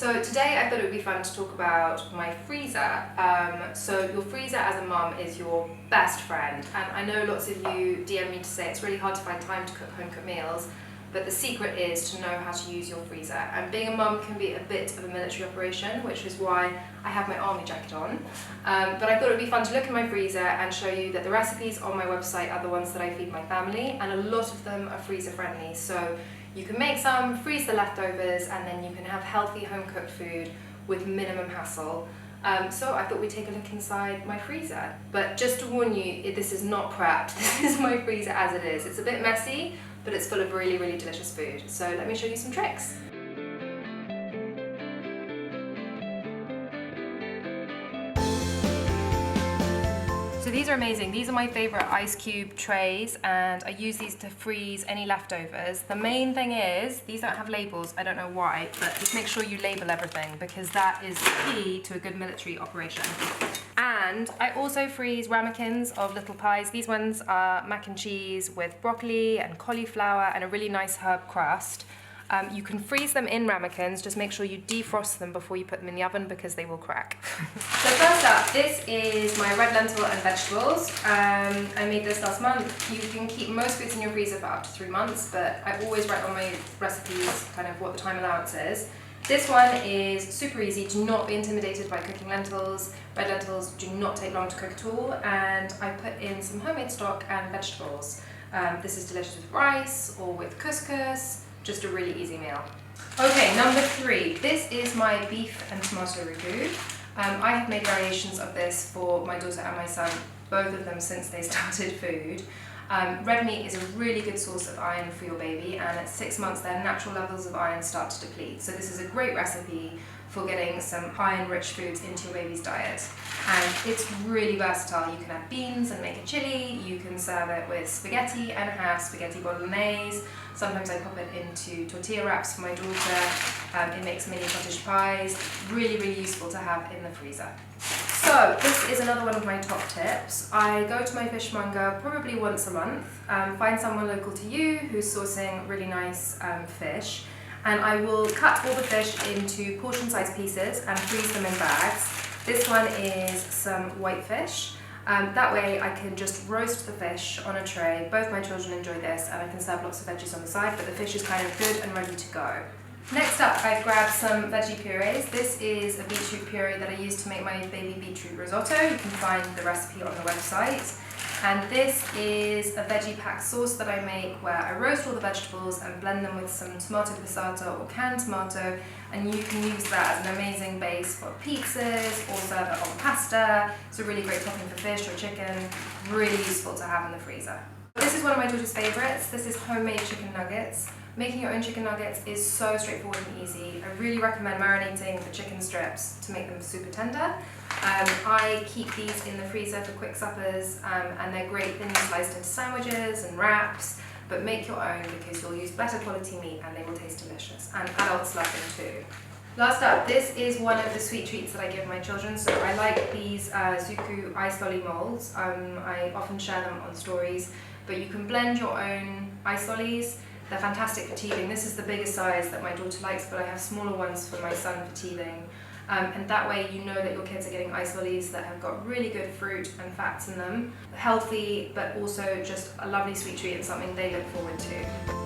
So today I thought it would be fun to talk about my freezer. So your freezer as a mum is your best friend, and I know lots of you DM me to say it's really hard to find time to cook home-cooked meals, but the secret is to know how to use your freezer. And being a mum can be a bit of a military operation, which is why I have my army jacket on. But I thought it would be fun to look in my freezer and show you that the recipes on my website are the ones that I feed my family, and a lot of them are freezer friendly. So you can make some, freeze the leftovers, and then you can have healthy home-cooked food with minimum hassle. So I thought we'd take a look inside my freezer. But just to warn you, this is not prepped. This is my freezer as it is. It's a bit messy, but it's full of really, really delicious food. So let me show you some tricks. So these are amazing. These are my favorite ice cube trays, and I use these to freeze any leftovers. The main thing is, these don't have labels, I don't know why, but just make sure you label everything because that is key to a good military operation. And I also freeze ramekins of little pies. These ones are mac and cheese with broccoli and cauliflower and a really nice herb crust. You can freeze them in ramekins, just make sure you defrost them before you put them in the oven because they will crack. So first up, this is my red lentil and vegetables. I made this last month. You can keep most foods in your freezer for up to 3 months, but I always write on my recipes kind of what the time allowance is. This one is super easy. Do not be intimidated by cooking lentils. Red lentils do not take long to cook at all, and I put in some homemade stock and vegetables. This is delicious with rice or with couscous. Just a really easy meal. Okay, number 3. This is my beef and tomato ragu. I have made variations of this for my daughter and my son, both of them since they started food. Red meat is a really good source of iron for your baby, and at 6 months their natural levels of iron start to deplete. So this is a great recipe for getting some iron-rich foods into your baby's diet. And it's really versatile. You can add beans and make a chili, you can serve it with spaghetti and have spaghetti bolognese. Sometimes I pop it into tortilla wraps for my daughter. It makes mini cottage pies. Really, really useful to have in the freezer. So this is another one of my top tips. I go to my fishmonger probably once a month, find someone local to you who's sourcing really nice fish, and I will cut all the fish into portion-sized pieces and freeze them in bags. This one is some whitefish. That way I can just roast the fish on a tray. Both my children enjoy this, and I can serve lots of veggies on the side, but the fish is kind of good and ready to go. Next up, I've grabbed some veggie purees. This is a beetroot puree that I use to make my baby beetroot risotto. You can find the recipe on the website. And this is a veggie pack sauce that I make where I roast all the vegetables and blend them with some tomato passata or canned tomato, and you can use that as an amazing base for pizzas or serve it on pasta. It's a really great topping for fish or chicken, really useful to have in the freezer. This is one of my daughter's favorites. This is homemade chicken nuggets. Making your own chicken nuggets is so straightforward and easy. I really recommend marinating the chicken strips to make them super tender. I keep these in the freezer for quick suppers, and they're great thinly sliced into sandwiches and wraps, but make your own because you'll use better quality meat and they will taste delicious, and adults love them too. Last up, this is one of the sweet treats that I give my children. So I like these Zuku ice lolly molds. I often share them on stories, but you can blend your own ice lollies. They're fantastic for teething. This is the biggest size that my daughter likes, but I have smaller ones for my son for teething. And that way you know that your kids are getting ice lollies that have got really good fruit and fats in them. Healthy, but also just a lovely sweet treat and something they look forward to.